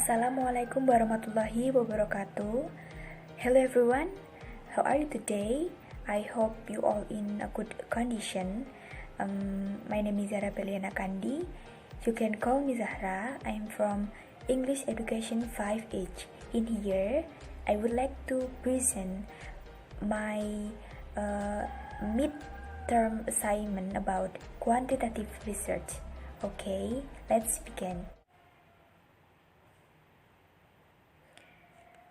Assalamualaikum warahmatullahi wabarakatuh. Hello everyone, how are you today? I hope you all in a good condition. My name is Zahra Berliana Kandi. You can call me Zahra. I am from English Education 5H. In here, I would like to present my midterm assignment about quantitative research. Okay, let's begin.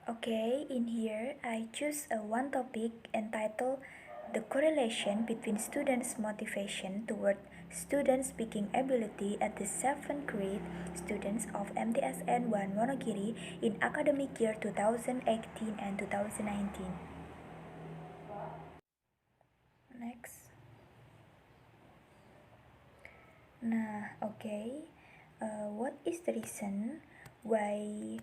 Okay, in here I choose one topic entitled The Correlation Between Students' Motivation Toward Student Speaking Ability at the 7th grade students of MTSN 1 Wonogiri in academic year 2018 and 2019. Next. What is the reason why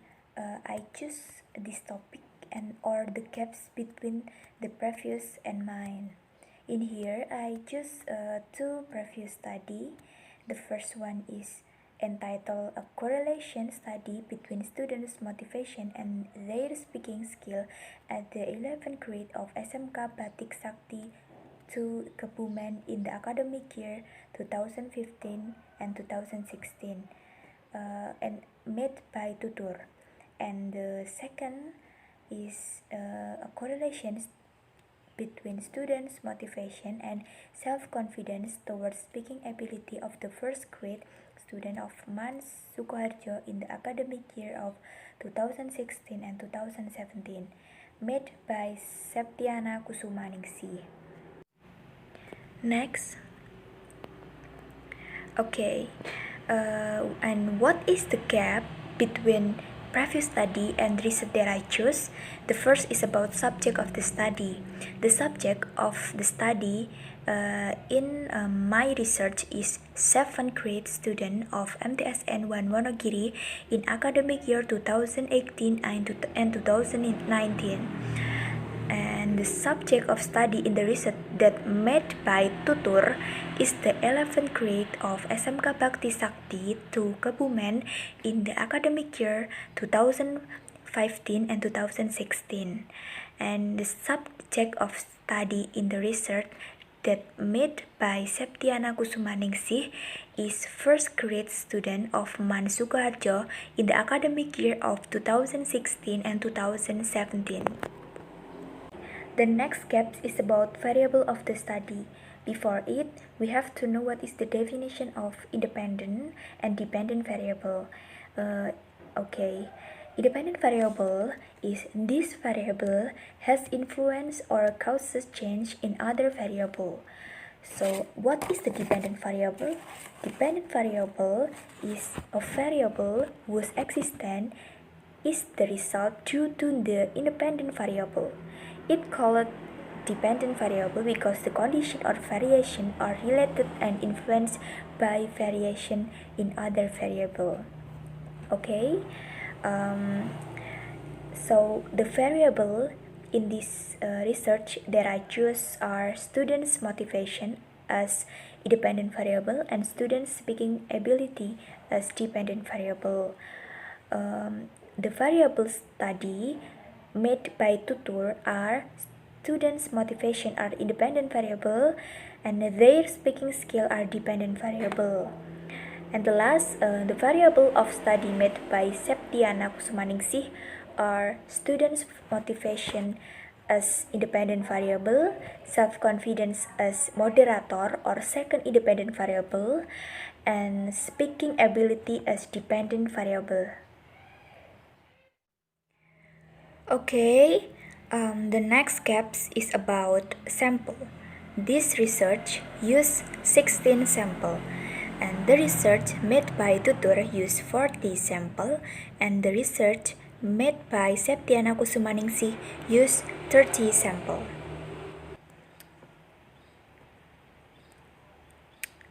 I choose this topic and or the gaps between the previous and mine? In here, I choose two previous study. The first one is entitled A Correlation Study Between Students' Motivation and Their Speaking Skill at the 11th grade of SMK Batik Sakti to Kebumen in the academic year 2015 and 2016 and made by tutor. And the second is a correlation between students' motivation and self-confidence towards speaking ability of the first grade student of Mans Sukoharjo in the academic year of 2016 and 2017, made by Septiana Kusumaningsi. Next. Okay, and what is the gap between previous study and research that I choose? The first is about subject of the study. The subject of the study in my research is 7th grade student of MTSN 1 Wonogiri in academic year 2018 and 2019. And the subject of study in the research that made by tutor is the 11th grade of SMK Bakti Sakti to Kebumen in the academic year 2015 and 2016. And the subject of study in the research that made by Septiana Kusumaningsih is first grade student of Man Sukoharjo in the academic year of 2016 and 2017. The next gap is about variable of the study. Before it, we have to know what is the definition of independent and dependent variable. Independent variable is this variable has influence or causes change in other variable. So, what is the dependent variable? Dependent variable is a variable whose existence is the result due to the independent variable. It called dependent variable because the condition or variation are related and influenced by variation in other variable. Okay, so the variable in this research that I choose are students' motivation as independent variable and students' speaking ability as dependent variable. The variable study made by tutor are students' motivation are independent variable and their speaking skill are dependent variable. And the last, the variable of study made by Septiana Kusumaningsih are students' motivation as independent variable, self-confidence as moderator or second independent variable, and speaking ability as dependent variable. Okay, the next gaps is about sample. This research used 16 sample, and the research made by tutor used 40 sample, and the research made by Septiana Kusumaningsih used 30 sample.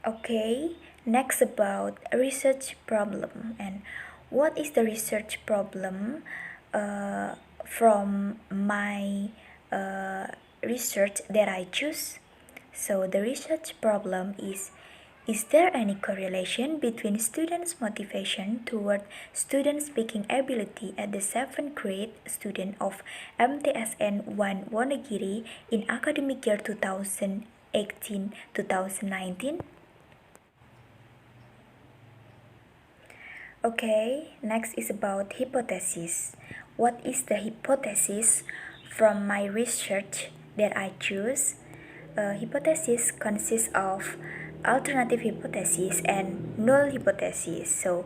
Okay, next about research problem. And what is the research problem? From my research that I choose. So the research problem is Is there any correlation between students' motivation toward student speaking ability at the 7th grade student of MTSN 1 Wonogiri in academic year 2018-2019? Okay, next is about hypothesis. What is the hypothesis from my research that I choose? Hypothesis consists of alternative hypothesis and null hypothesis. So,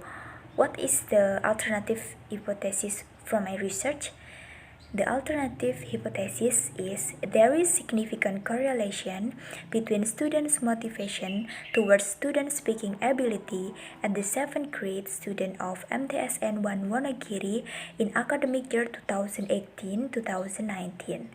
what is the alternative hypothesis from my research? The alternative hypothesis is there is significant correlation between students' motivation towards student speaking ability and the 7th grade student of MTSN 1 Wonogiri in academic year 2018-2019.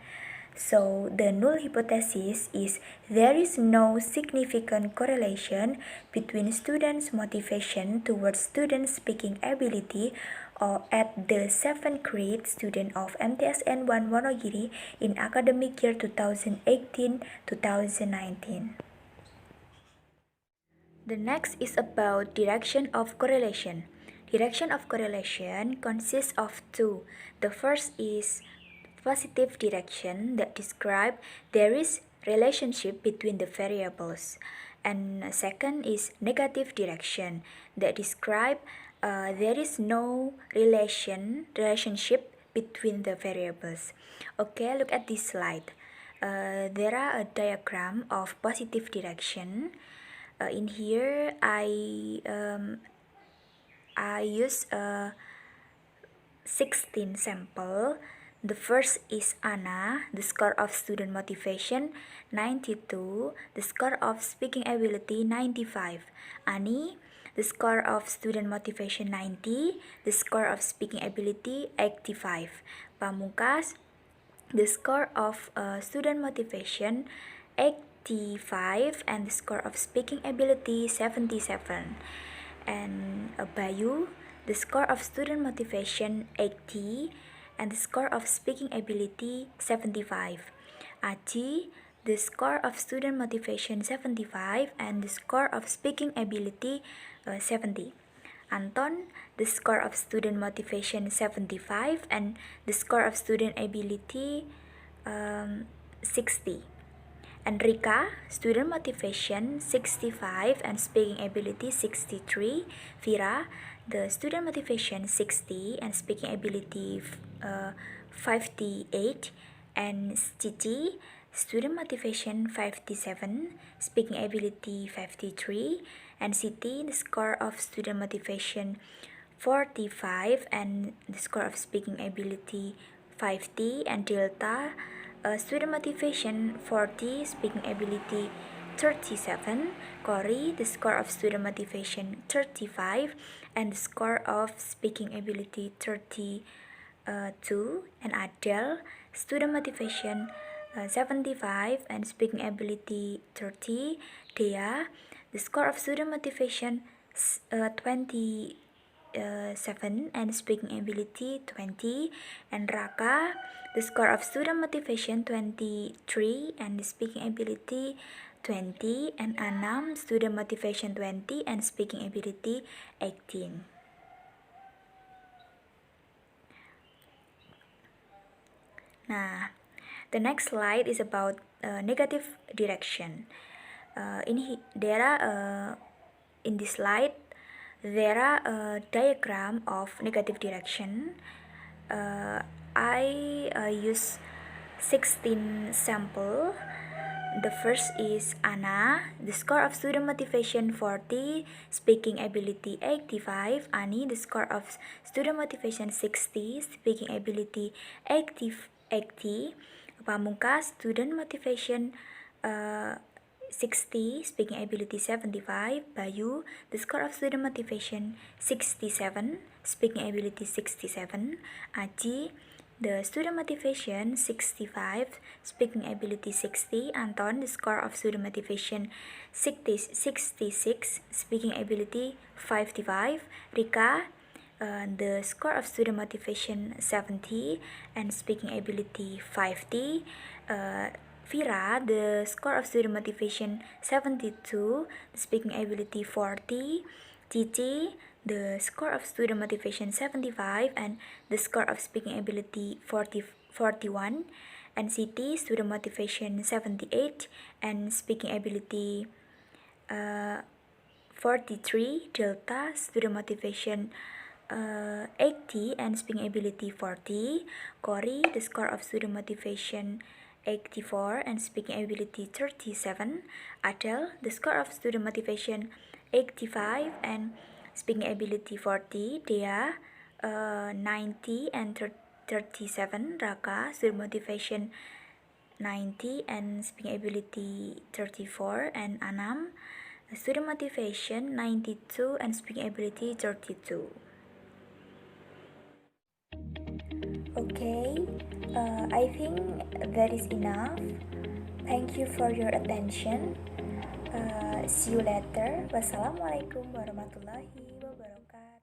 So, the null hypothesis is there is no significant correlation between students' motivation towards student speaking ability or at the 7th grade student of MTSN 1 Wonogiri in academic year 2018-2019. The next is about direction of correlation. Direction of correlation consists of two. The first is positive direction that describe there is relationship between the variables, and second is negative direction that describe there is no relationship between the variables. Okay, look at this slide. There are a diagram of positive direction. In here I use a 16 sample. The first is Anna, the score of student motivation 92, the score of speaking ability 95. Ani, the score of student motivation 90, the score of speaking ability 85. Pamungkas, the score of student motivation 85 and the score of speaking ability 77. And Bayu, the score of student motivation 80 and the score of speaking ability 75. Aji, the score of student motivation 75 and the score of speaking ability 70. Anton, the score of student motivation 75 and the score of student ability 60. Enrika, student motivation 65 and speaking ability 63. Vira, the student motivation 60 and speaking ability 58. And Cici, student motivation 57, speaking ability 53. And Siti, the score of student motivation 45 and the score of speaking ability 50. And Delta, student motivation 40, speaking ability 37. Cory, the score of student motivation 35 and the score of speaking ability 32. And Adele, student motivation 75 and speaking ability 30. Dea, the score of student motivation 27 and speaking ability 20. And Raka, the score of student motivation 23 and speaking ability 20. And Anam, student motivation 20 and speaking ability 18. Nah, the next slide is about negative direction. In this slide, there are a diagram of negative direction. I use 16 sample. The first is Anna, the score of student motivation 40, speaking ability 85. Ani, the score of student motivation 60, speaking ability 80. Pamungkas, student motivation 60, speaking ability 75. Bayu, the score of student motivation 67, speaking ability 67. Aji, the student motivation 65, speaking ability 60. Anton, the score of student motivation 66, speaking ability 55. Rika, the score of student motivation 70 and speaking ability 50. Vira, the score of student motivation 72, speaking ability 40. Titi, the score of student motivation 75 and the score of speaking ability 41. And Siti, student motivation 78 and speaking ability 43. Delta, student motivation 80 and speaking ability 40. Cory, the score of student motivation 84 and speaking ability 37. Adele, the score of student motivation 85 and speaking ability 40. Dea, 90 and 37. Raka, student motivation 90 and speaking ability 34. And Anam, student motivation 92 and speaking ability 32. Okay, I think that is enough. Thank you for your attention. See you later. Wassalamualaikum warahmatullahi wabarakatuh.